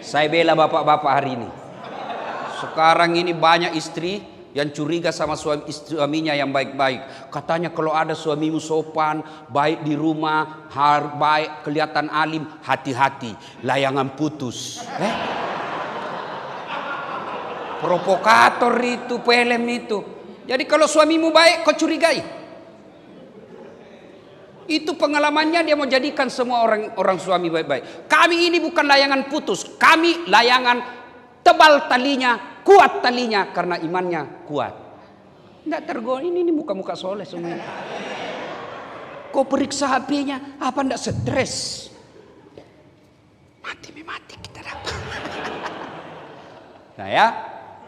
Saya bela bapak-bapak hari ini. Sekarang ini banyak istri yang curiga sama suaminya yang baik-baik. Katanya kalau ada suamimu sopan, baik di rumah, baik, kelihatan alim, hati-hati, layangan putus. Provokator itu, pelem itu. Jadi kalau suamimu baik, kau curigai. Itu pengalamannya, dia mau jadikan semua orang suami baik-baik. Kami ini bukan layangan putus, kami layangan tebal talinya, kuat talinya karena imannya kuat. Tidak tergoda. Ini muka-muka soleh semua. Kau periksa HP-nya, apa tidak stres? Mati kita dapat. Nah ya,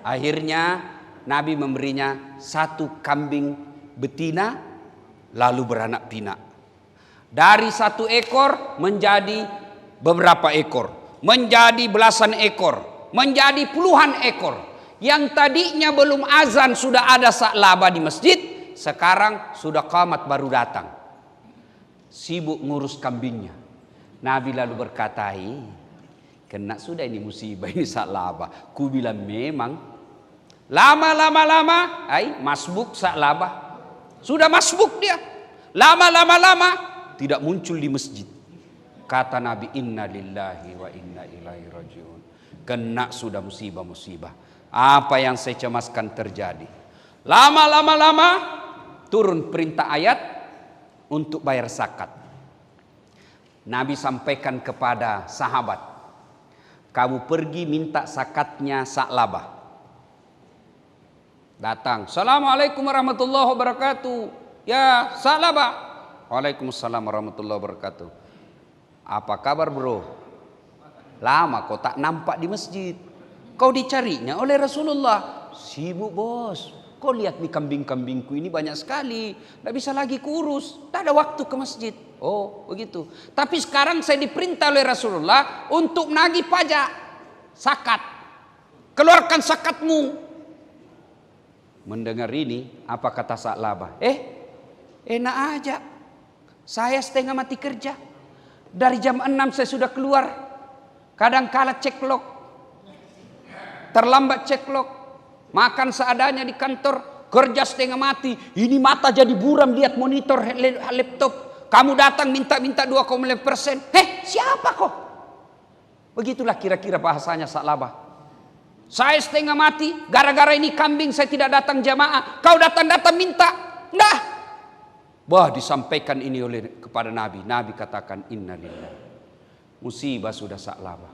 akhirnya Nabi memberinya 1 kambing betina lalu beranak pinak. Dari 1 ekor menjadi beberapa ekor, menjadi belasan ekor, menjadi puluhan ekor. Yang tadinya belum azan sudah ada Sa'labah di masjid, sekarang sudah qamat baru datang. Sibuk ngurus kambingnya. Nabi lalu berkata, kena sudah ini musibah ini Sa'labah. Ku bilang memang. Lama-lama, masbuk Sa'labah. Sudah masbuk dia. Lama-lama tidak muncul di masjid. Kata Nabi, inna lillahi wa inna ilaihi rajiun. Kena sudah musibah-musibah. Apa yang saya cemaskan terjadi. Lama-lama turun perintah ayat untuk bayar zakat. Nabi sampaikan kepada sahabat, kamu pergi minta zakatnya Sa'labah. Datang, assalamualaikum warahmatullahi wabarakatuh. Ya Sa'labah. Waalaikumsalam warahmatullahi wabarakatuh. Apa kabar bro? Lama kau tak nampak di masjid. Kau dicarinya oleh Rasulullah. Sibuk bos. Kau lihat nih kambing-kambingku ini banyak sekali. Tidak bisa lagi kurus. Tak ada waktu ke masjid. Oh begitu. Tapi sekarang saya diperintah oleh Rasulullah untuk menagih pajak. Zakat. Keluarkan zakatmu. Mendengar ini, apa kata Sa'labah? Enak aja. Saya setengah mati kerja. Dari jam 6 saya sudah keluar. Kadang kala ceklok. Terlambat ceklok. Makan seadanya di kantor. Kerja setengah mati. Ini mata jadi buram lihat monitor laptop. Kamu datang minta 2,5%. Siapa kok? Begitulah kira-kira bahasanya Sa'labah. Saya setengah mati. Gara-gara ini kambing saya tidak datang jamaah. Kau datang-datang minta. Nah. Wah, disampaikan ini kepada Nabi. Nabi katakan innalillahi. Musibah sudah Sa'labah.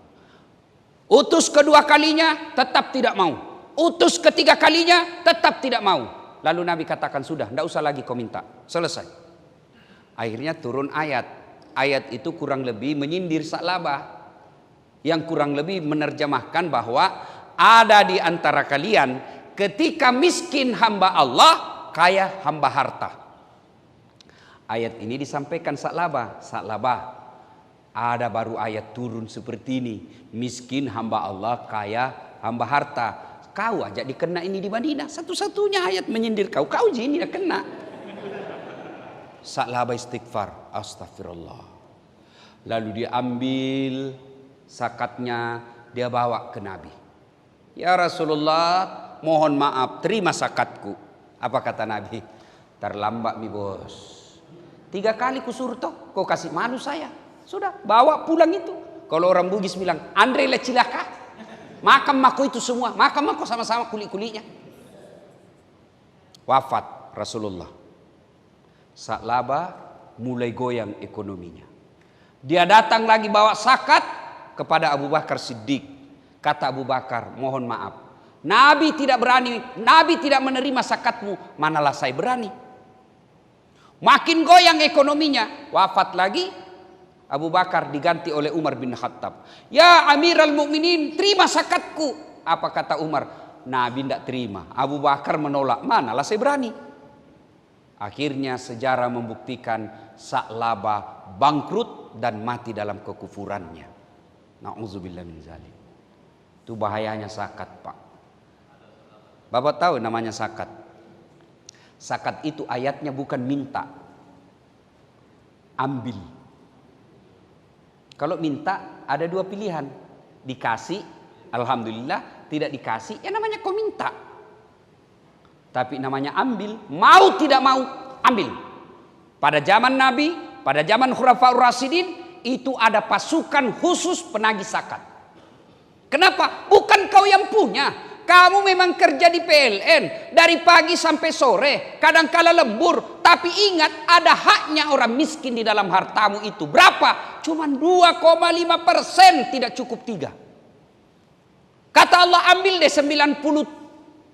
Utus kedua kalinya tetap tidak mau. Utus ketiga kalinya tetap tidak mau. Lalu Nabi katakan sudah, tidak usah lagi kau minta. Selesai. Akhirnya turun ayat. Ayat itu kurang lebih menyindir Sa'labah. Yang kurang lebih menerjemahkan bahwa ada di antara kalian ketika miskin hamba Allah, kaya hamba harta. Ayat ini disampaikan Sa'labah. Sa'labah, ada baru ayat turun seperti ini. Miskin hamba Allah, kaya hamba harta. Kau aja dikena ini di Madinah. Satu-satunya ayat menyindir kau. Kau ini dah kena. Sa'labah istighfar. Astagfirullah. Lalu dia ambil zakatnya. Dia bawa ke Nabi. Ya Rasulullah, mohon maaf. Terima zakatku. Apa kata Nabi? Terlambat mi bos. 3 kali kusuruh toh, kau kasih malu saya. Sudah, bawa pulang itu. Kalau orang Bugis bilang, Andre lecilaka. Makan mako itu semua. Makan mako sama-sama kulit-kulitnya. Wafat Rasulullah. Sa'labah mulai goyang ekonominya. Dia datang lagi bawa zakat kepada Abu Bakar Siddiq. Kata Abu Bakar, mohon maaf. Nabi tidak berani, Nabi tidak menerima zakatmu. Manalah saya berani. Makin goyang ekonominya. Wafat lagi. Abu Bakar diganti oleh Umar bin Khattab. Ya Amirul Mukminin, terima zakatku. Apa kata Umar? Nabi tidak terima. Abu Bakar menolak. Manalah saya berani. Akhirnya sejarah membuktikan Sa'labah bangkrut dan mati dalam kekufurannya. Na'udzubillah min zalik. Itu bahayanya zakat, Pak. Bapak tahu namanya zakat. Zakat itu ayatnya bukan minta. Ambil. Kalau minta ada 2 pilihan. Dikasih, alhamdulillah. Tidak dikasih, ya namanya kau minta. Tapi namanya ambil, mau tidak mau ambil. Pada zaman Nabi, pada zaman Khulafaur Rasyidin, itu ada pasukan khusus penagih zakat. Kenapa? Bukan kau yang punya. Kamu memang kerja di PLN dari pagi sampai sore, kadang-kala lembur. Tapi ingat, ada haknya orang miskin di dalam hartamu itu. Berapa? Cuman 2,5%, tidak cukup 3. Kata Allah, ambil deh 97,5,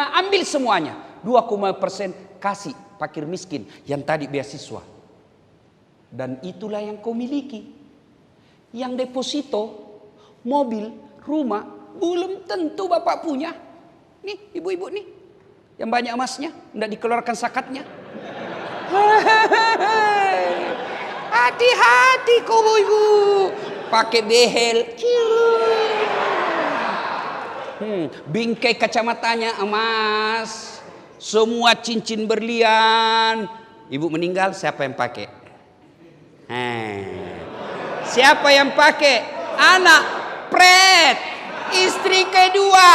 ambil semuanya. 2,5% kasih fakir miskin yang tadi beasiswa. Dan itulah yang kau miliki. Yang deposito, mobil, rumah, belum tentu bapak punya. Nih ibu-ibu nih, yang banyak emasnya, tidak dikeluarkan zakatnya. Hati-hati kau ibu, pakai behel. Bingkai kacamatanya emas, semua cincin berlian. Ibu meninggal, siapa yang pakai? Siapa yang pakai? Anak pret, istri kedua.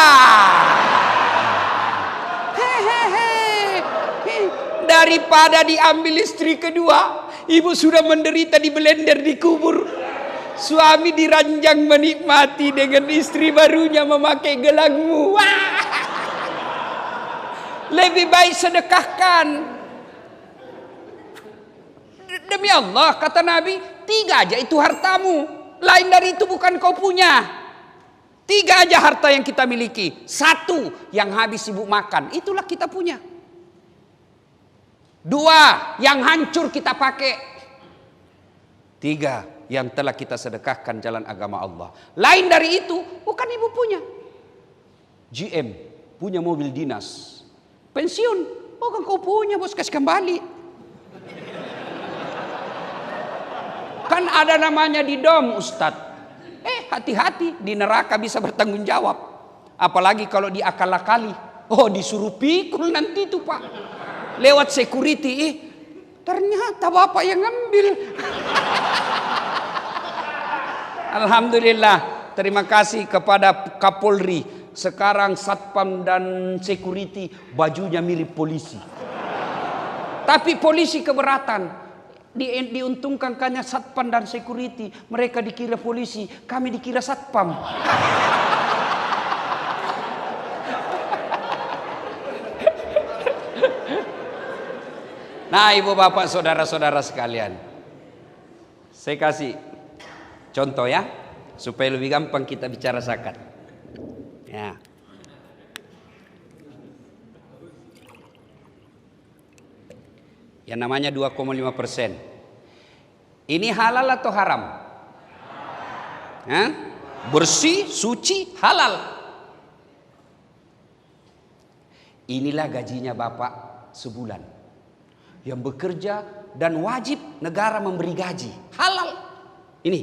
Daripada diambil istri kedua, ibu sudah menderita di blender dikubur. Suami diranjang menikmati dengan istri barunya memakai gelangmu. Lebih baik sedekahkan. Demi Allah, kata Nabi, 3 aja itu hartamu. Lain dari itu bukan kau punya. 3 aja harta yang kita miliki. 1 yang habis ibu makan, itulah kita punya. 2 yang hancur kita pakai. 3 yang telah kita sedekahkan jalan agama Allah. Lain dari itu bukan ibu punya. GM punya mobil dinas, pensiun bukan kau punya, bos, kasih kembali. Kan ada namanya di dom, Ustadz. Hati-hati, di neraka bisa bertanggung jawab. Apalagi kalau diakal-akali. Oh, disuruh pikul nanti tuh Pak. Lewat security, ternyata bapak yang ngambil. Alhamdulillah, terima kasih kepada Kapolri. Sekarang satpam dan security bajunya mirip polisi. Tapi polisi keberatan. Diuntungkan hanya satpam dan security. Mereka dikira polisi, kami dikira satpam. Nah, ibu bapak saudara-saudara sekalian, saya kasih contoh ya, supaya lebih gampang kita bicara zakat. Ya. Yang namanya 2,5%. Ini halal atau haram? Bersih, suci, halal. Inilah gajinya bapak sebulan. Yang bekerja dan wajib negara memberi gaji. Halal. Ini.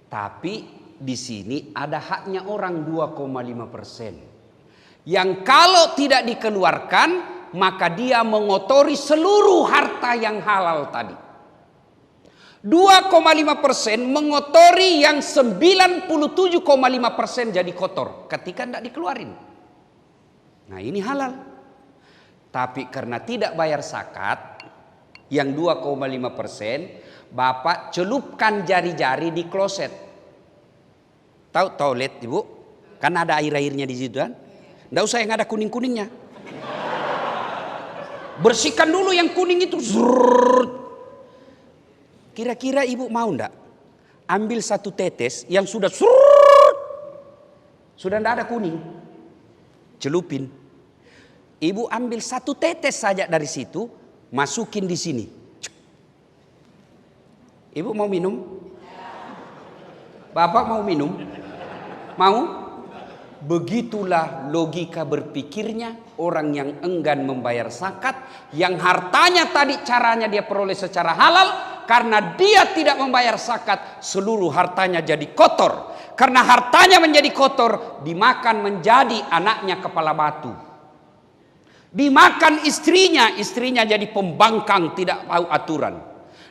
Tapi di sini ada haknya orang 2,5%. Yang kalau tidak dikeluarkan, maka dia mengotori seluruh harta yang halal tadi. 2,5% mengotori yang 97,5% jadi kotor ketika tidak dikeluarin. Nah, ini halal. Tapi karena tidak bayar zakat yang 2,5%, bapak celupkan jari-jari di kloset. Tahu toilet ibu? Kan ada air-airnya di situ kan? Nggak usah yang ada kuning-kuningnya. Bersihkan dulu yang kuning itu. Kira-kira ibu mau ndak ambil 1 tetes yang sudah sudah ndak ada kuning, celupin. Ibu ambil 1 tetes saja dari situ, masukin di sini. Ibu mau minum? Bapak mau minum? Mau? Begitulah logika berpikirnya orang yang enggan membayar zakat, yang hartanya tadi caranya dia peroleh secara halal. Karena dia tidak membayar zakat, seluruh hartanya jadi kotor. Karena hartanya menjadi kotor, dimakan menjadi anaknya kepala batu. Dimakan istrinya, istrinya jadi pembangkang, tidak tahu aturan.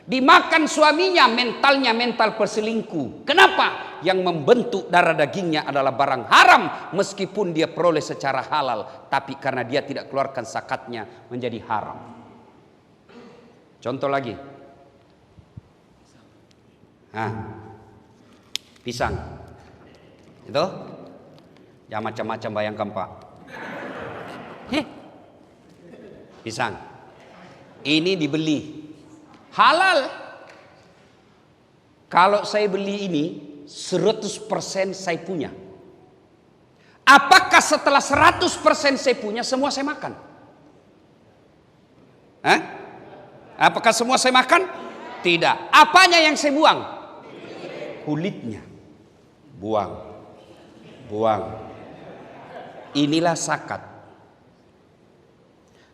Dimakan suaminya, mentalnya mental perselingkuh. Kenapa? Yang membentuk darah dagingnya adalah barang haram, meskipun dia peroleh secara halal, tapi karena dia tidak keluarkan zakatnya menjadi haram. Contoh lagi. Pisang. Itu? Ya macam-macam bayangkan Pak. Pisang. Ini dibeli. Halal. Kalau saya beli ini 100% saya punya. Apakah setelah 100% saya punya semua saya makan? Apakah semua saya makan? Tidak. Apanya yang saya buang? Kulitnya. Buang. Inilah zakat.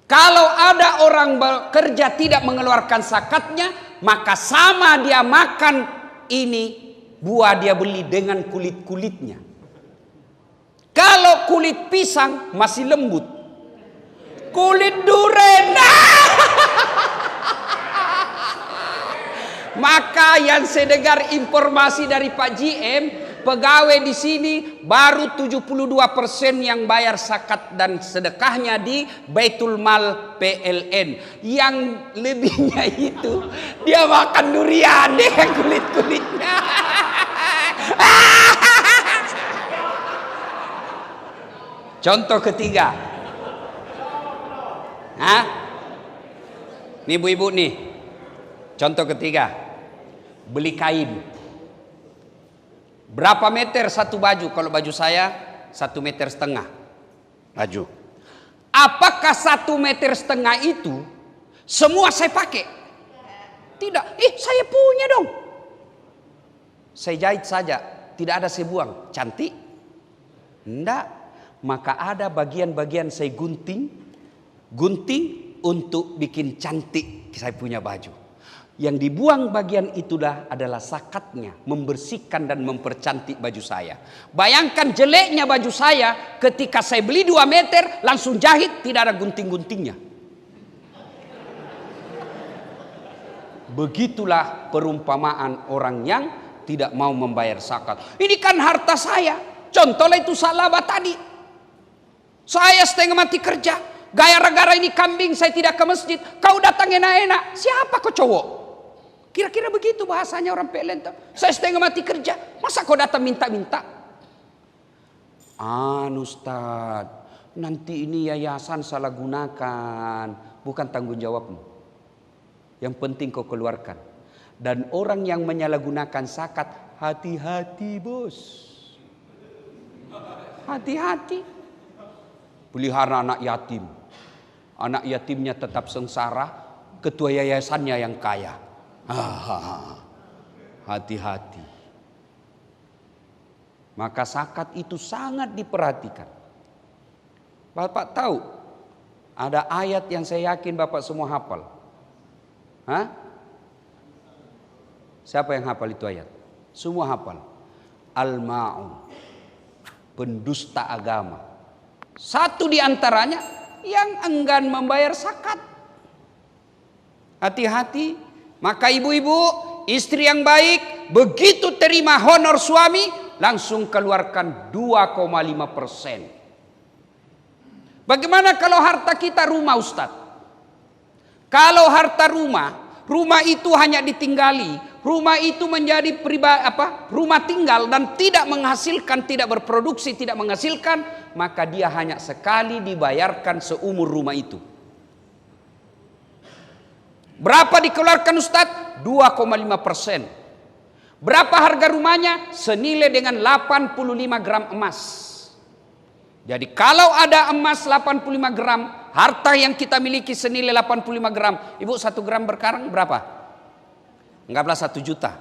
Kalau ada orang bekerja tidak mengeluarkan zakatnya, maka sama dia makan ini buah dia beli dengan kulit-kulitnya. Kalau kulit pisang masih lembut, kulit duren, maka yang saya dengar informasi dari Pak GM, pegawai di sini baru 72% yang bayar zakat dan sedekahnya di Baitul Mal PLN. Yang lebihnya itu dia makan durian dengan kulit-kulitnya. Contoh ketiga. Nih ibu-ibu nih. Contoh ketiga. Beli kain. Berapa meter satu baju? Kalau baju saya 1,5 meter baju. Apakah 1,5 meter itu semua saya pakai? Tidak. Saya punya dong. Saya jahit saja, tidak ada saya buang. Cantik? Enggak. Maka ada bagian-bagian saya gunting untuk bikin cantik saya punya baju. Yang dibuang bagian itulah adalah zakatnya, membersihkan dan mempercantik baju saya. Bayangkan jeleknya baju saya ketika saya beli 2 meter langsung jahit, tidak ada gunting-guntingnya. Begitulah perumpamaan orang yang tidak mau membayar zakat. Ini kan harta saya. Contohnya itu salabah tadi. Saya setengah mati kerja, gara-gara ini kambing saya tidak ke masjid. Kau datang enak-enak, siapa kau cowok? Kira-kira begitu bahasanya orang PLN. Saya setengah mati kerja, masa kau datang minta-minta? Ustaz, nanti ini yayasan salah gunakan, bukan tanggung jawabmu. Yang penting kau keluarkan. Dan orang yang menyalahgunakan zakat, hati-hati bos. Hati-hati. Pelihara anak yatim. Anak yatimnya tetap sengsara, ketua yayasannya yang kaya. Hati-hati. Maka zakat itu sangat diperhatikan. Bapak tahu ada ayat yang saya yakin Bapak semua hafal. Siapa yang hafal itu ayat? Semua hafal. Al-Ma'un, pendusta agama. Satu di antaranya yang enggan membayar zakat. Hati-hati. Maka ibu-ibu, istri yang baik, begitu terima honor suami, langsung keluarkan 2,5%. Bagaimana kalau harta kita rumah, Ustaz? Kalau harta rumah itu hanya ditinggali, rumah itu menjadi rumah tinggal dan tidak menghasilkan, tidak berproduksi, tidak menghasilkan, maka dia hanya sekali dibayarkan seumur rumah itu. Berapa dikeluarkan Ustaz? 2,5%. Berapa harga rumahnya? Senilai dengan 85 gram emas. Jadi kalau ada emas 85 gram, harta yang kita miliki senilai 85 gram. Ibu 1 gram berkarang berapa? Anggaplah 1 juta.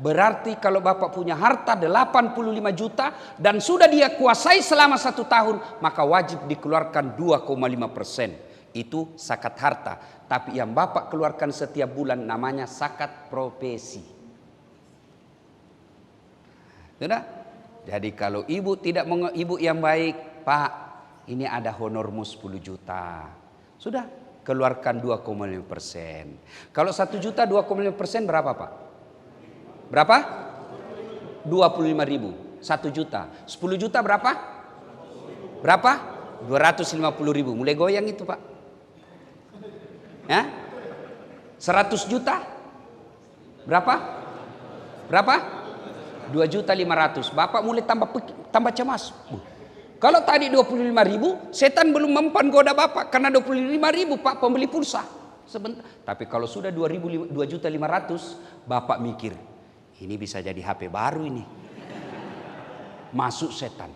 Berarti kalau Bapak punya harta 85 juta dan sudah dia kuasai selama 1 tahun, maka wajib dikeluarkan 2,5%. Itu zakat harta. Tapi yang Bapak keluarkan setiap bulan namanya zakat profesi. Sudah? Jadi kalau ibu tidak ibu yang baik, Pak, ini ada honormu 10 juta. Sudah, keluarkan 2,5%. Kalau 1 juta 2,5% berapa Pak? Berapa? 25.000. 1 juta. 10 juta berapa? Berapa? 250.000. Mulai goyang itu Pak. Ya? 100 juta? Berapa? Berapa? 2.500.000. Bapak mulai tambah cemas. Kalau tadi 25.000, setan belum mempan goda Bapak karena 25.000 Pak pembeli pulsa. Sebentar. Tapi kalau sudah 2.500.000, Bapak mikir, ini bisa jadi HP baru ini. Masuk setan.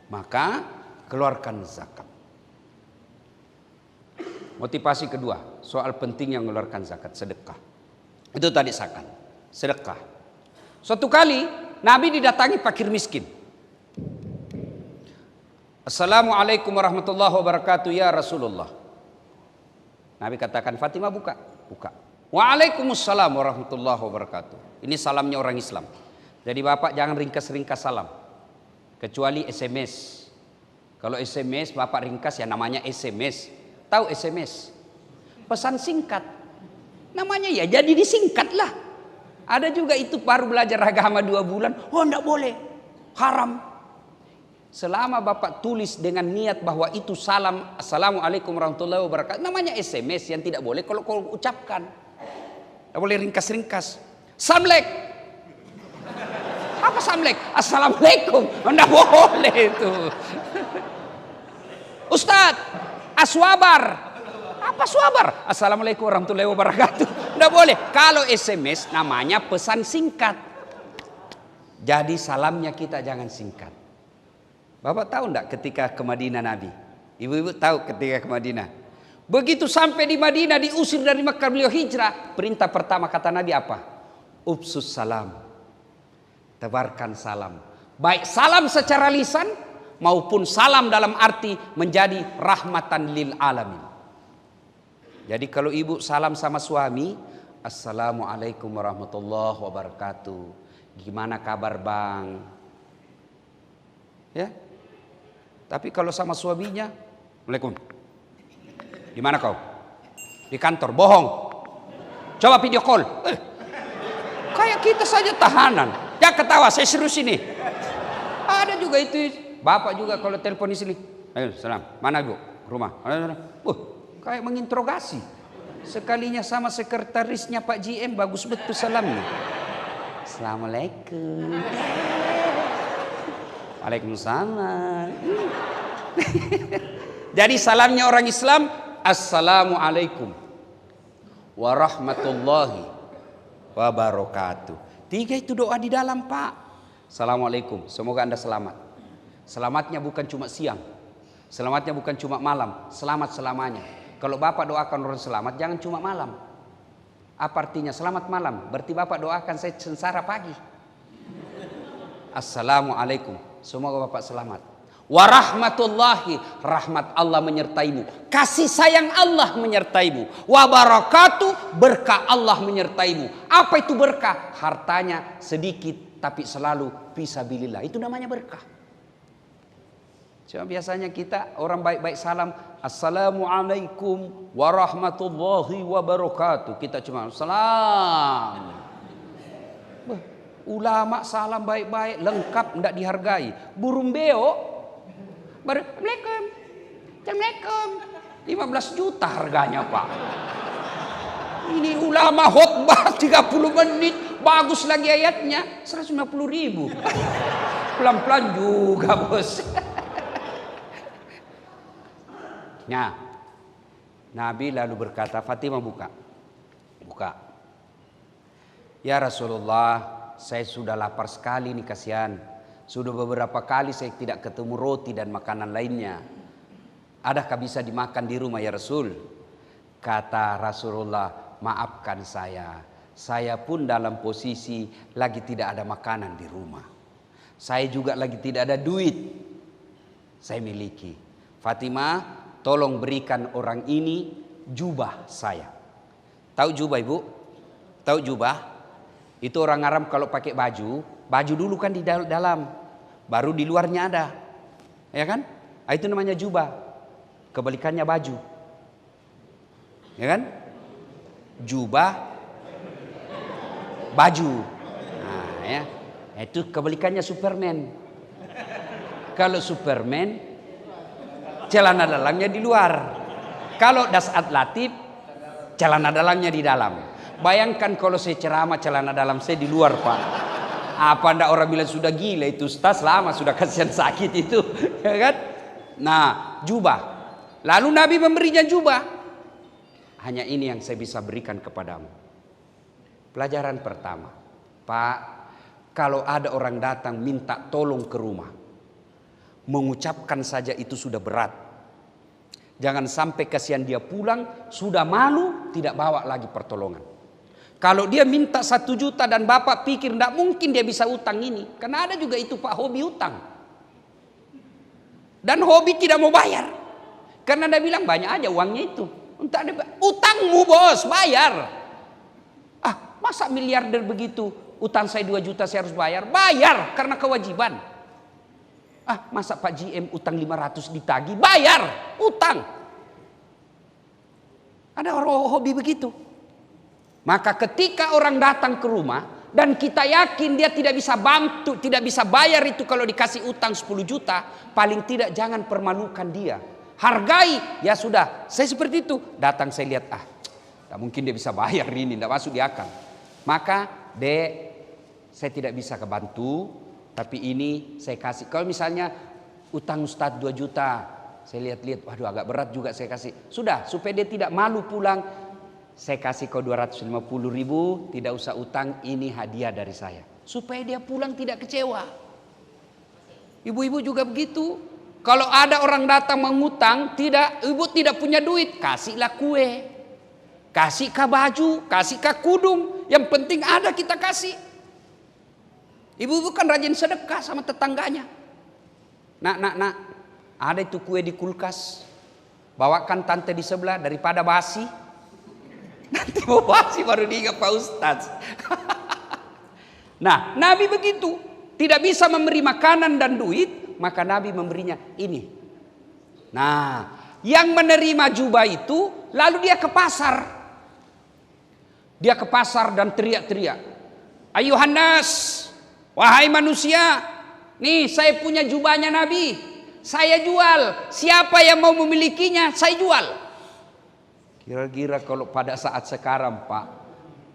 Maka keluarkan zakat. Motivasi kedua, soal penting yang mengeluarkan zakat, sedekah. Itu tadi zakat, sedekah. Suatu kali Nabi didatangi fakir miskin. Assalamualaikum warahmatullahi wabarakatuh ya Rasulullah. Nabi katakan, Fatimah buka. Buka. Waalaikumsalam warahmatullahi wabarakatuh. Ini salamnya orang Islam. Jadi Bapak jangan ringkas-ringkas salam. Kecuali SMS. Kalau SMS Bapak ringkas ya namanya SMS. Tahu SMS? Pesan singkat. Namanya ya jadi disingkat lah. Ada juga itu baru belajar agama 2 bulan. Oh enggak boleh. Haram. Selama Bapak tulis dengan niat bahwa itu salam, Assalamualaikum warahmatullahi wabarakatuh, namanya SMS yang tidak boleh kalau kau ucapkan. Tidak boleh ringkas-ringkas. Samlek. Apa samlek? Assalamualaikum. Tidak boleh itu. Ustadz, aswabar. Apa swabar? Assalamualaikum warahmatullahi wabarakatuh. Tidak boleh. Kalau SMS namanya pesan singkat. Jadi salamnya kita jangan singkat. Bapak tahu enggak ketika ke Madinah Nabi? Ibu-ibu tahu ketika ke Madinah. Begitu sampai di Madinah diusir dari Mekah beliau hijrah. Perintah pertama kata Nabi apa? Upsus salam. Tebarkan salam. Baik salam secara lisan maupun salam dalam arti menjadi rahmatan lil alamin. Jadi kalau ibu salam sama suami, Assalamualaikum warahmatullahi wabarakatuh. Gimana kabar bang? Ya. Tapi kalau sama suaminya, Assalamualaikum. Di mana kau? Di kantor. Bohong. Coba video call. Kayak kita saja tahanan. Ya ketawa, saya serius ini. Ada juga itu. Bapak juga kalau telepon di sini. Ayo, salam. Mana ibu? Rumah. Kayak menginterogasi. Sekalinya sama sekretarisnya Pak GM bagus betul salamnya. Assalamualaikum. Waalaikumsalam. Jadi salamnya orang Islam, Assalamualaikum warahmatullahi wabarakatuh. 3 itu doa di dalam Pak. Assalamualaikum, semoga Anda selamat. Selamatnya bukan cuma siang, selamatnya bukan cuma malam, selamat selamanya. Kalau Bapak doakan orang selamat, jangan cuma malam. Apa artinya selamat malam? Berarti Bapak doakan saya sengsara pagi. Assalamualaikum. Semoga Bapak selamat. Warahmatullahi, rahmat Allah menyertaimu. Kasih sayang Allah menyertaimu. Wabarakatuh, berkah Allah menyertaimu. Apa itu berkah? Hartanya sedikit tapi selalu fisabilillah. Itu namanya berkah. Cuma biasanya kita orang baik-baik salam, Assalamualaikum warahmatullahi wabarakatuh. Kita cuma salam. Ulama salam baik-baik, lengkap, tidak dihargai. Burung beo, Assalamualaikum, Assalamualaikum, 15 juta harganya Pak. Ini ulama khotbah 30 menit, bagus lagi ayatnya, 150.000. Pelan-pelan juga bos. Nah, Nabi lalu berkata, Fatimah buka. Buka. Ya Rasulullah, saya sudah lapar sekali nih kasihan. Sudah beberapa kali saya tidak ketemu roti dan makanan lainnya. Adakah bisa dimakan di rumah ya Rasul? Kata Rasulullah, maafkan saya. Saya pun dalam posisi lagi tidak ada makanan di rumah. Saya juga lagi tidak ada duit. Saya miliki. Fatimah, tolong berikan orang ini jubah saya. Tahu jubah ibu? Tahu jubah? Itu orang Arab kalau pakai baju, baju dulu kan di dalam, baru di luarnya ada, ya kan? Itu namanya jubah. Kebalikannya baju. Ya kan? Jubah, baju. Nah, ya. Itu kebalikannya Superman. Kalau Superman, celana dalamnya di luar. Kalau Dasat Latif, celana dalamnya di dalam. Bayangkan kalau saya ceramah celana dalam saya di luar, Pak. Apa anda orang bilang sudah gila itu ustaz, lama sudah kasihan sakit itu. Ya kan? Nah, jubah. Lalu Nabi memberinya jubah. Hanya ini yang saya bisa berikan kepadamu. Pelajaran pertama. Pak, kalau ada orang datang minta tolong ke rumah, mengucapkan saja itu sudah berat. Jangan sampai kasihan dia pulang, sudah malu, tidak bawa lagi pertolongan. Kalau dia minta 1 juta dan bapak pikir tidak mungkin dia bisa utang ini. Karena ada juga itu Pak, hobi utang. Dan hobi tidak mau bayar. Karena dia bilang banyak aja uangnya itu. Utangmu bos, bayar. Masa miliarder begitu, utang saya 2 juta saya harus bayar? Bayar karena kewajiban. Masa Pak GM utang 500 ditagih? Bayar, utang. Ada orang hobi begitu. Maka ketika orang datang ke rumah dan kita yakin dia tidak bisa bantu, tidak bisa bayar itu kalau dikasih utang 10 juta, paling tidak jangan permalukan dia. Hargai, ya sudah, saya seperti itu. Datang saya lihat, tidak mungkin dia bisa bayar ini, tidak masuk di akal. Maka, Dek, saya tidak bisa kebantu, tapi ini saya kasih. Kalau misalnya utang Ustadz 2 juta, saya lihat-lihat, waduh agak berat juga saya kasih. Sudah, supaya dia tidak malu pulang, saya kasih kau 250.000, tidak usah utang, ini hadiah dari saya. Supaya dia pulang tidak kecewa. Ibu-ibu juga begitu. Kalau ada orang datang mengutang, ibu tidak punya duit, kasihlah kue. Kasihkah baju, kasihkah kudung, yang penting ada kita kasih. Ibu-ibu kan rajin sedekah sama tetangganya. Nak, ada itu kue di kulkas, bawakan tante di sebelah daripada basi. Nanti mau basi baru diingat Pak Ustaz. Nah, Nabi begitu, tidak bisa memberi makanan dan duit, maka Nabi memberinya ini. Nah, yang menerima jubah itu lalu dia ke pasar. Dia ke pasar dan teriak-teriak, "Ayuhan nas, wahai manusia, nih saya punya jubahnya Nabi, saya jual. Siapa yang mau memilikinya, saya jual." Kira-kira kalau pada saat sekarang Pak,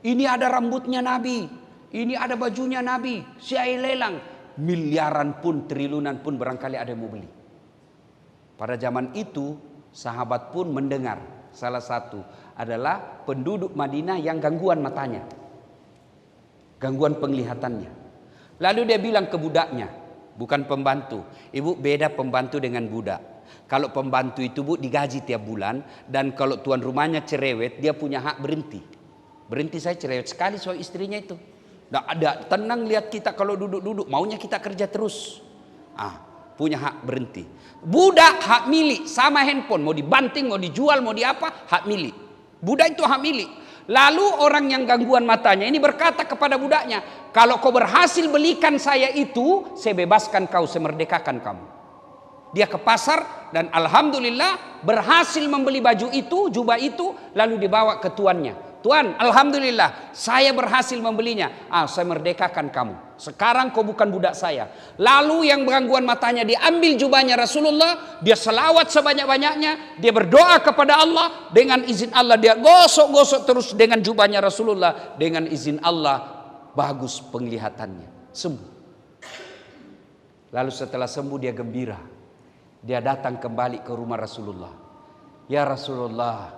ini ada rambutnya Nabi, ini ada bajunya Nabi, saya lelang, miliaran pun, triliunan pun barangkali ada yang mau beli. Pada zaman itu sahabat pun mendengar, salah satu adalah penduduk Madinah yang gangguan matanya, gangguan penglihatannya. Lalu dia bilang ke budaknya, bukan pembantu. Ibu, beda pembantu dengan budak. Kalau pembantu itu Bu digaji tiap bulan, dan kalau tuan rumahnya cerewet dia punya hak berhenti. Berhenti, saya cerewet sekali soal istrinya itu. Nggak ada tenang lihat kita kalau duduk-duduk, maunya kita kerja terus. Punya hak berhenti. Budak hak milik, sama handphone, mau dibanting, mau dijual, mau diapa, hak milik. Budak itu hak milik. Lalu orang yang gangguan matanya ini berkata kepada budaknya, "Kalau kau berhasil belikan saya itu, saya bebaskan kau, saya merdekakan kamu." Dia ke pasar dan alhamdulillah berhasil membeli baju itu, jubah itu, lalu dibawa ke tuannya. "Tuan, alhamdulillah saya berhasil membelinya. Saya merdekakan kamu. Sekarang kau bukan budak saya." Lalu yang gangguan matanya diambil jubahnya Rasulullah, dia selawat sebanyak-banyaknya, dia berdoa kepada Allah, dengan izin Allah dia gosok-gosok terus dengan jubahnya Rasulullah, dengan izin Allah bagus penglihatannya, sembuh. Lalu setelah sembuh dia gembira. Dia datang kembali ke rumah Rasulullah. "Ya Rasulullah,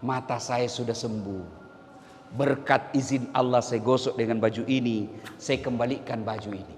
mata saya sudah sembuh. Berkat izin Allah saya gosok dengan baju ini, saya kembalikan baju ini."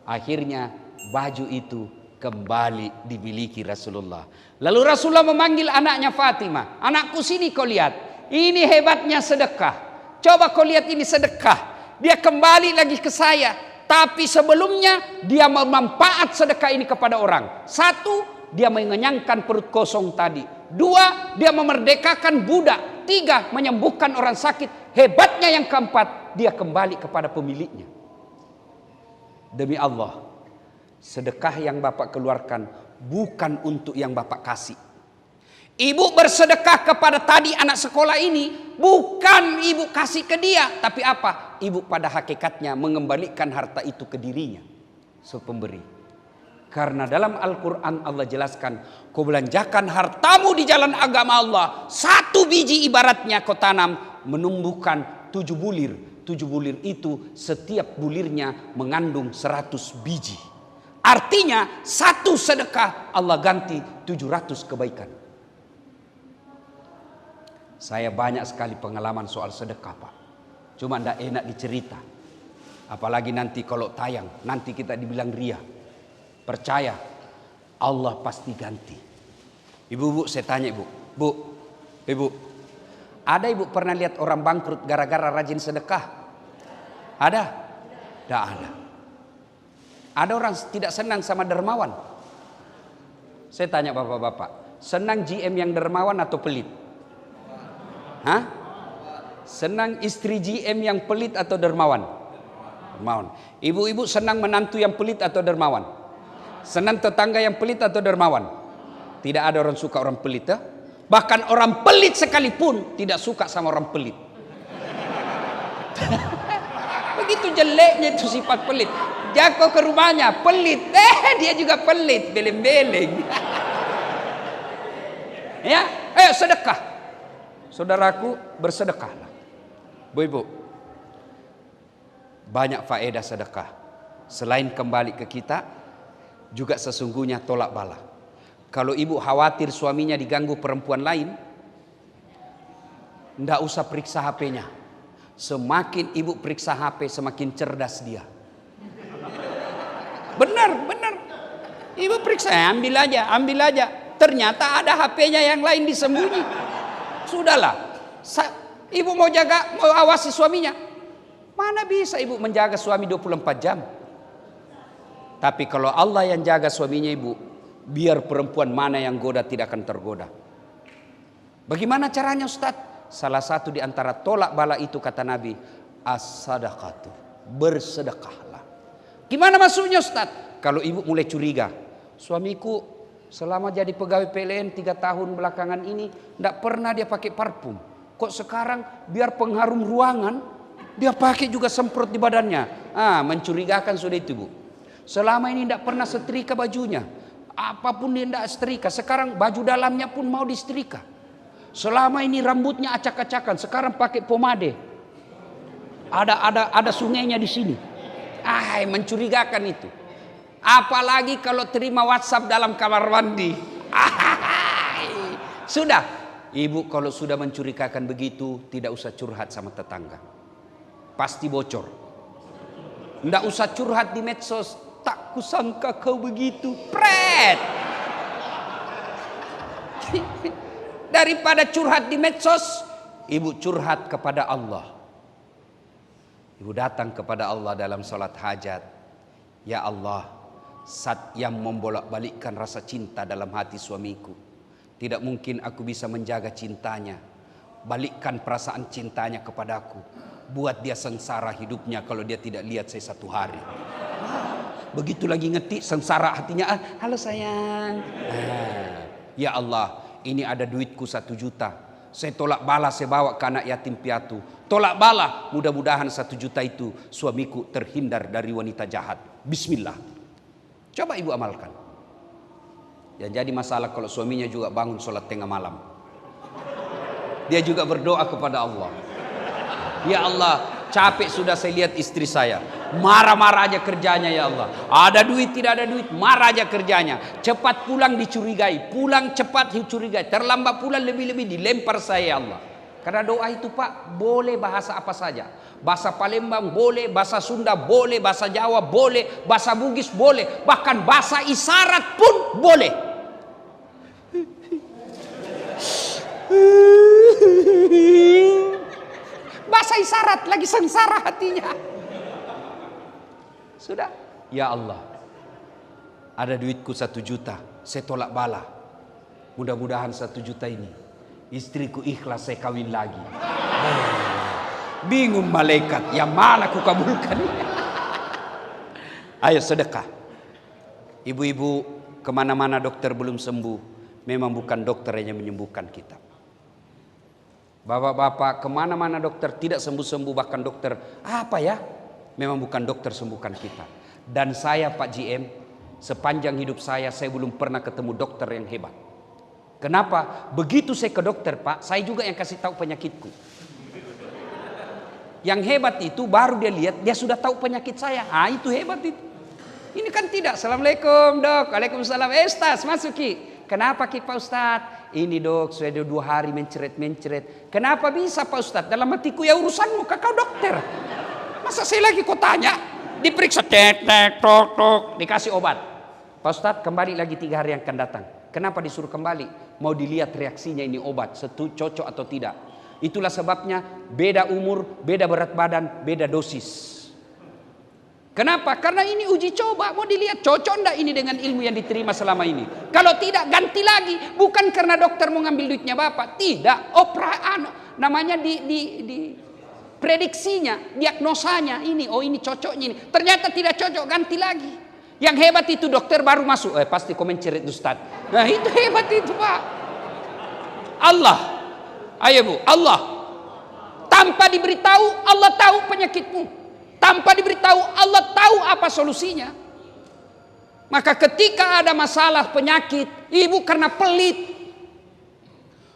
Akhirnya baju itu kembali dimiliki Rasulullah. Lalu Rasulullah memanggil anaknya Fatimah, "Anakku, sini kau lihat. Ini hebatnya sedekah. Coba kau lihat ini sedekah. Dia kembali lagi ke saya. Tapi sebelumnya dia memanfaat sedekah ini kepada orang. 1, dia mengenyangkan perut kosong tadi. 2, dia memerdekakan budak. 3, menyembuhkan orang sakit. Hebatnya yang keempat, dia kembali kepada pemiliknya." Demi Allah, sedekah yang Bapak keluarkan bukan untuk yang Bapak kasih. Ibu bersedekah kepada tadi anak sekolah ini, bukan ibu kasih ke dia, tapi apa? Ibu pada hakikatnya mengembalikan harta itu ke dirinya, pemberi. Karena dalam Al-Quran Allah jelaskan, kau belanjakan hartamu di jalan agama Allah, 1 biji ibaratnya kau tanam, menumbuhkan 7 bulir. 7 bulir itu setiap bulirnya mengandung 100 biji. Artinya 1 sedekah Allah ganti 700 kebaikan. Saya banyak sekali pengalaman soal sedekah, Pak. Cuma tidak enak dicerita. Apalagi nanti kalau tayang, nanti kita dibilang ria. Percaya, Allah pasti ganti. Ibu-ibu, saya tanya ibu. Ibu, ada ibu pernah lihat orang bangkrut gara-gara rajin sedekah? Ada? Tidak ada. Ada orang tidak senang sama dermawan? Saya tanya bapak-bapak, senang GM yang dermawan atau pelit? Hah? Senang istri GM yang pelit atau dermawan? Dermawan. Ibu-ibu senang menantu yang pelit atau dermawan? Senang tetangga yang pelit atau dermawan? Tidak ada orang suka orang pelit, ya? Bahkan orang pelit sekalipun tidak suka sama orang pelit. Begitu jeleknya itu sifat pelit. Jago ke rumahnya pelit, dia juga pelit, beleng-beleng. Ya, ayo sedekah. Saudaraku, bersedekahlah. Bu-ibu, banyak faedah sedekah. Selain kembali ke kita, juga sesungguhnya tolak bala. Kalau ibu khawatir suaminya diganggu perempuan lain, ndak usah periksa HP-nya. Semakin ibu periksa HP, semakin cerdas dia. Benar. Ibu periksa, ambil aja. Ternyata ada HP-nya yang lain disembunyi. Sudahlah, ibu mau awasi suaminya. Mana bisa ibu menjaga suami 24 jam? Tapi kalau Allah yang jaga suaminya ibu, biar perempuan mana yang goda tidak akan tergoda. Bagaimana caranya Ustaz? Salah satu di antara tolak bala itu kata Nabi, as-sadaqatu, bersedekahlah. Gimana maksudnya Ustaz? Kalau ibu mulai curiga, suamiku selama jadi pegawai PLN 3 tahun belakangan ini tidak pernah dia pakai parfum. Kok sekarang biar pengharum ruangan dia pakai juga semprot di badannya. Mencurigakan sudah itu, Bu. Selama ini tidak pernah setrika bajunya. Apapun dia tidak setrika. Sekarang baju dalamnya pun mau disetrika. Selama ini rambutnya acak-acakan, sekarang pakai pomade. Ada sungainya di sini. Mencurigakan itu. Apalagi kalau terima WhatsApp dalam kamar mandi. Sudah, ibu kalau sudah mencurigakan begitu, tidak usah curhat sama tetangga. Pasti bocor. Tidak usah curhat di medsos. Tak kusangka kau begitu. Pret. Daripada curhat di medsos, ibu curhat kepada Allah. Ibu datang kepada Allah dalam salat hajat. Ya Allah, zat yang membolak-balikkan rasa cinta dalam hati suamiku. Tidak mungkin aku bisa menjaga cintanya. Balikkan perasaan cintanya kepadaku. Buat dia sengsara hidupnya kalau dia tidak lihat saya 1 hari. Begitu lagi ngetik sengsara hatinya. Halo sayang. Ya Allah, ini ada duitku 1 juta. Saya tolak bala, saya bawa ke anak yatim piatu. Tolak bala, mudah-mudahan 1 juta itu suamiku terhindar dari wanita jahat. Bismillah. Coba ibu amalkan. Yang jadi masalah kalau suaminya juga bangun sholat tengah malam. Dia juga berdoa kepada Allah. Ya Allah, capek sudah saya lihat istri saya. Marah-marah aja kerjanya ya Allah. Ada duit, tidak ada duit, marah aja kerjanya. Cepat pulang dicurigai. Pulang cepat dicurigai. Terlambat pulang lebih-lebih dilempar saya ya Allah. Karena doa itu Pak, boleh bahasa apa saja. Bahasa Palembang boleh, bahasa Sunda boleh, bahasa Jawa boleh, bahasa Bugis boleh, bahkan bahasa isyarat pun boleh. Bahasa isyarat lagi sengsara hatinya. Sudah, ya Allah, ada duitku 1 juta, saya tolak bala. Mudah-mudahan 1 juta ini istriku ikhlas saya kawin lagi. Bingung malaikat, yang mana ku kabulkan? Ayo sedekah. Ibu-ibu kemana-mana dokter belum sembuh, Memang bukan dokter yang menyembuhkan kita. Bapak-bapak, kemana-mana dokter tidak sembuh-sembuh, bahkan dokter apa ya? Memang bukan dokter sembuhkan kita. Dan saya Pak GM, sepanjang hidup saya belum pernah ketemu dokter yang hebat. Kenapa? Begitu saya ke dokter Pak, saya juga yang kasih tahu penyakitku. Yang hebat itu baru dia lihat, dia sudah tahu penyakit saya. Itu hebat itu. Ini kan tidak. Assalamualaikum dok. Waalaikumsalam. Ustaz masuki. Kenapa Pak Ustadz? Ini dok, sudah 2 hari mencret. Kenapa bisa Pak Ustadz? Dalam hatiku, ya urusanmu, kau dokter. Masa saya lagi kau tanya? Diperiksa, tok, dikasih obat. Pak Ustadz kembali lagi 3 hari yang akan datang. Kenapa disuruh kembali? Mau dilihat reaksinya ini obat, cocok atau tidak. Itulah sebabnya beda umur, beda berat badan, beda dosis. Kenapa? Karena ini uji coba, mau dilihat cocok enggak ini dengan ilmu yang diterima selama ini. Kalau tidak, ganti lagi. Bukan karena dokter mau ngambil duitnya Bapak, tidak. Namanya di prediksinya, diagnosanya ini, ini cocoknya ini. Ternyata tidak cocok, ganti lagi. Yang hebat itu dokter baru masuk, pasti komen cerit Ustaz. Nah itu hebat itu Pak. Allah, ayo Bu, Allah. Tanpa diberitahu, Allah tahu penyakitmu. Tanpa diberitahu, Allah tahu apa solusinya. Maka ketika ada masalah penyakit, ibu karena pelit,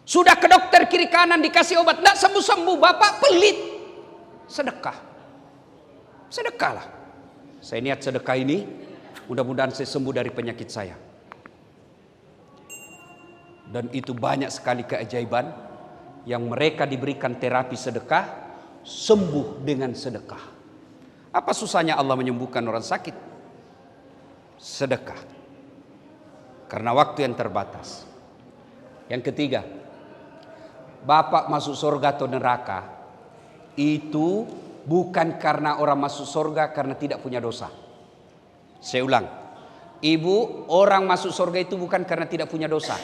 sudah ke dokter kiri kanan dikasih obat, tidak sembuh-sembuh, Bapak pelit. Sedekahlah. Saya niat sedekah ini, mudah-mudahan saya sembuh dari penyakit saya. Dan itu banyak sekali keajaiban yang mereka diberikan terapi sedekah, sembuh dengan sedekah. Apa susahnya Allah menyembuhkan orang sakit? Sedekah. Karena waktu yang terbatas. Yang ketiga, Bapak masuk surga atau neraka itu bukan karena orang masuk surga karena tidak punya dosa. Saya ulang, ibu, orang masuk surga itu bukan karena tidak punya dosa.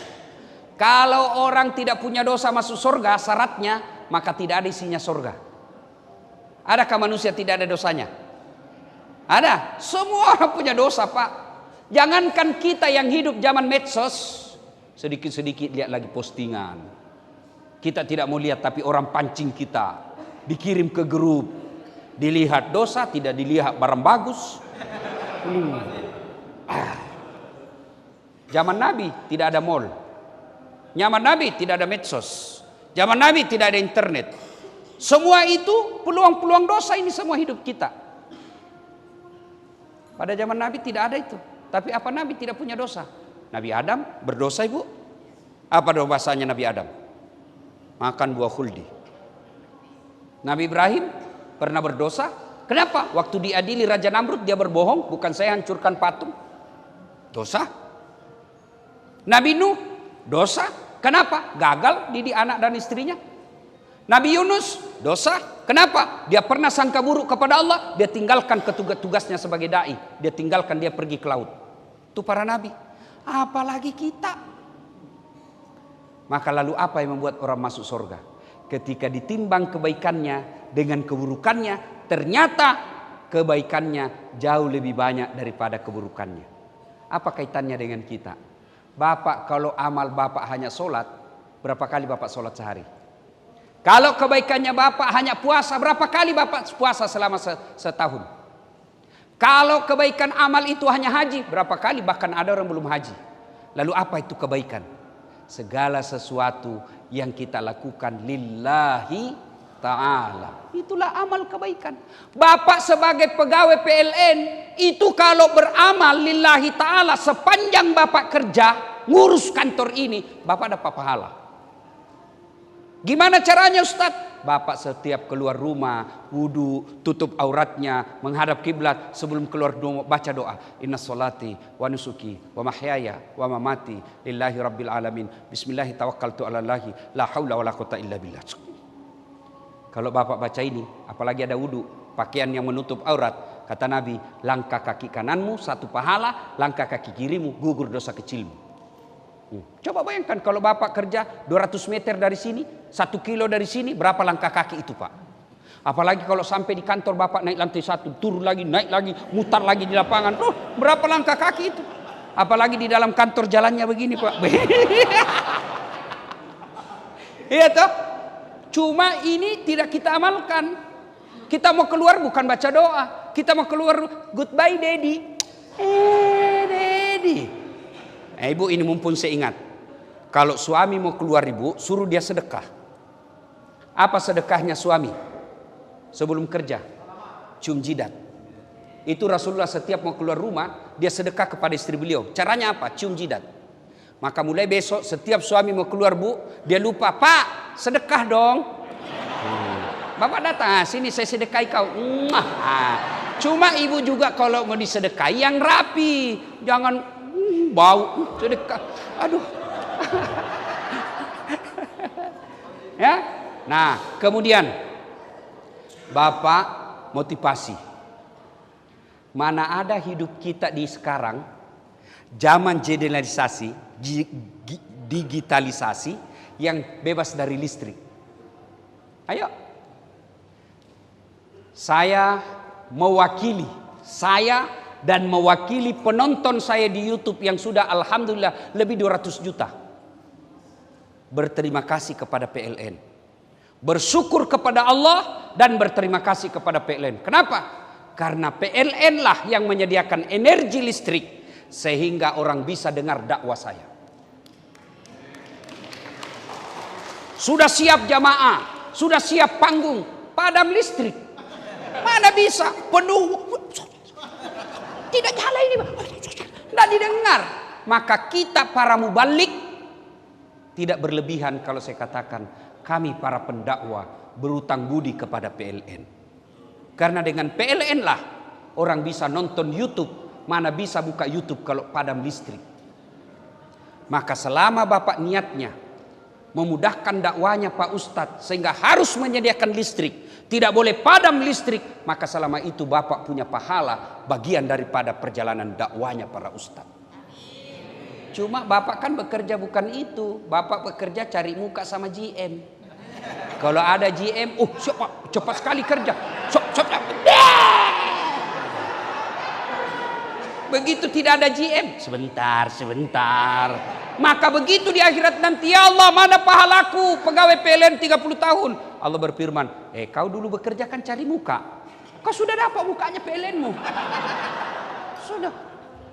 Kalau orang tidak punya dosa masuk surga, syaratnya maka tidak ada isinya surga. Adakah manusia tidak ada dosanya? Ada. Semua orang punya dosa Pak. Jangankan kita yang hidup zaman medsos, sedikit-sedikit lihat lagi postingan. Kita tidak mau lihat tapi orang pancing kita. Dikirim ke grup. Dilihat dosa, tidak dilihat barang bagus. Zaman Nabi tidak ada mall. Zaman Nabi tidak ada medsos. Zaman Nabi tidak ada internet. Semua itu peluang-peluang dosa ini semua hidup kita. Pada zaman Nabi tidak ada itu. Tapi apa Nabi tidak punya dosa? Nabi Adam berdosa ibu. Apa dosanya Nabi Adam? Makan buah khuldi. Nabi Ibrahim pernah berdosa. Kenapa? Waktu diadili Raja Namrud dia berbohong. Bukan saya hancurkan patung. Dosa. Nabi Nuh dosa. Kenapa? Gagal didik anak dan istrinya. Nabi Yunus dosa. Kenapa? Dia pernah sangka buruk kepada Allah. Dia tinggalkan tugasnya sebagai da'i. Dia tinggalkan, dia pergi ke laut. Itu para nabi. Apalagi kita. Maka lalu apa yang membuat orang masuk surga? Ketika ditimbang kebaikannya dengan keburukannya, ternyata kebaikannya jauh lebih banyak daripada keburukannya. Apa kaitannya dengan kita? Bapak, kalau amal Bapak hanya sholat, berapa kali Bapak sholat sehari? Kalau kebaikannya Bapak hanya puasa, berapa kali Bapak puasa selama setahun? Kalau kebaikan amal itu hanya haji, berapa kali? Bahkan ada orang belum haji. Lalu apa itu kebaikan? Segala sesuatu yang kita lakukan lillahi ta'ala. Itulah amal kebaikan. Bapak sebagai pegawai PLN, itu kalau beramal lillahi ta'ala, sepanjang Bapak kerja, ngurus kantor ini, Bapak dapat pahala. Gimana caranya Ustaz? Bapak setiap keluar rumah, wudu, tutup auratnya, menghadap kiblat, sebelum keluar baca doa. Inna sholati wa nusuki wa mahyaya wa mamati lillahi rabbil alamin. Bismillahi tawakkaltu ala Allahi la haula wa la quwata illa billah. Kalau Bapak baca ini, apalagi ada wudu, pakaian yang menutup aurat, kata Nabi, langkah kaki kananmu satu pahala, langkah kaki kirimu gugur dosa kecilmu. Coba bayangkan kalau Bapak kerja 200 meter dari sini, 1 kilo dari sini, berapa langkah kaki itu Pak? Apalagi kalau sampai di kantor Bapak naik lantai 1, turun lagi, naik lagi, mutar lagi di lapangan, berapa langkah kaki itu? Apalagi di dalam kantor jalannya begini Pak. Iya toh? Cuma ini tidak kita amalkan. Kita mau keluar bukan baca doa. Kita mau keluar goodbye daddy. Daddy. Ibu ini mumpun saya ingat. Kalau suami mau keluar ibu, suruh dia sedekah. Apa sedekahnya suami? Sebelum kerja, cium jidat. Itu Rasulullah setiap mau keluar rumah, dia sedekah kepada istri beliau. Caranya apa? Cium jidat. Maka mulai besok setiap suami mau keluar bu, dia lupa, Pak sedekah dong. Bapak datang, sini saya sedekahi kau. Cuma ibu juga kalau mau disedekahi yang rapi, jangan bau sedekah. Aduh. Ya. Nah, kemudian Bapak motivasi. Mana ada hidup kita di sekarang zaman digitalisasi yang bebas dari listrik. Ayo. Saya dan mewakili penonton saya di YouTube yang sudah alhamdulillah lebih 200 juta. Berterima kasih kepada PLN. Bersyukur kepada Allah dan berterima kasih kepada PLN. Kenapa? Karena PLN lah yang menyediakan energi listrik sehingga orang bisa dengar dakwah saya. Sudah siap jamaah, sudah siap panggung, padam listrik. Mana bisa penuh. Tidak nyala ini, tidak didengar. Maka kita para mubalik tidak berlebihan kalau saya katakan kami para pendakwah berutang budi kepada PLN. Karena dengan PLN lah orang bisa nonton YouTube, mana bisa buka YouTube kalau padam listrik. Maka selama Bapak niatnya memudahkan dakwanya Pak Ustadz sehingga harus menyediakan listrik, tidak boleh padam listrik, maka selama itu Bapak punya pahala bagian daripada perjalanan dakwanya para ustadz. Cuma Bapak kan bekerja bukan itu, Bapak bekerja cari muka sama GM. Kalau ada GM, cepat sekali kerja. Begitu tidak ada GM, sebentar. Maka begitu di akhirat nanti, ya Allah mana pahalaku pegawai PLN 30 tahun. Allah berfirman, kau dulu bekerja kan cari muka. Kau sudah dapat mukanya PLN-mu. Sudah.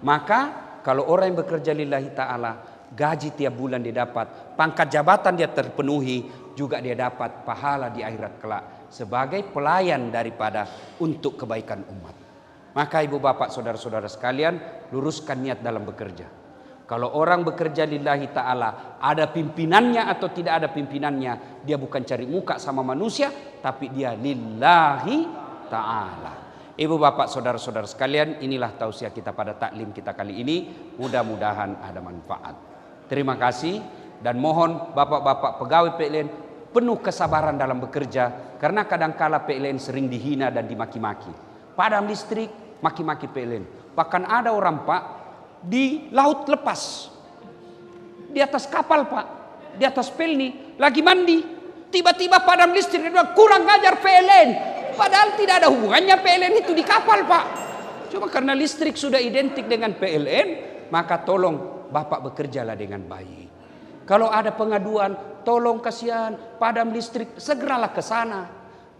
Maka kalau orang yang bekerja lillahi ta'ala, gaji tiap bulan dia dapat, pangkat jabatan dia terpenuhi, juga dia dapat pahala di akhirat kelak sebagai pelayan daripada untuk kebaikan umat. Maka ibu bapak saudara-saudara sekalian, luruskan niat dalam bekerja. Kalau orang bekerja lillahi ta'ala, ada pimpinannya atau tidak ada pimpinannya, dia bukan cari muka sama manusia, tapi dia lillahi ta'ala. Ibu bapak saudara-saudara sekalian, inilah tausiah kita pada taklim kita kali ini. Mudah-mudahan ada manfaat. Terima kasih dan mohon bapak-bapak pegawai PLN penuh kesabaran dalam bekerja, karena kadangkala PLN sering dihina dan dimaki-maki. Padam listrik, maki-maki PLN. Bahkan ada orang Pak di laut lepas, di atas kapal Pak, di atas pelni lagi mandi, tiba-tiba padam listrik. Dia bilang kurang ngajar PLN, padahal tidak ada hubungannya PLN itu di kapal Pak. Cuma karena listrik sudah identik dengan PLN, maka tolong Bapak bekerjalah dengan baik. Kalau ada pengaduan, tolong kasihan padam listrik, segeralah ke sana.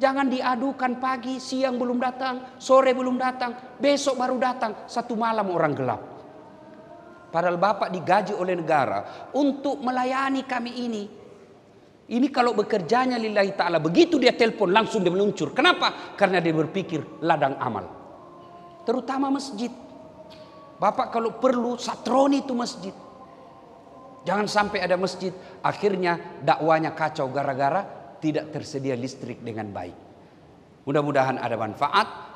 Jangan diadukan pagi, siang belum datang, sore belum datang, besok baru datang, satu malam orang gelap. Padahal Bapak digaji oleh negara untuk melayani kami ini. Ini kalau bekerjanya lillahi ta'ala, begitu dia telepon langsung dia meluncur. Kenapa? Karena dia berpikir ladang amal. Terutama masjid. Bapak kalau perlu satroni itu masjid. Jangan sampai ada masjid akhirnya dakwanya kacau gara-gara tidak tersedia listrik dengan baik. Mudah-mudahan ada manfaat.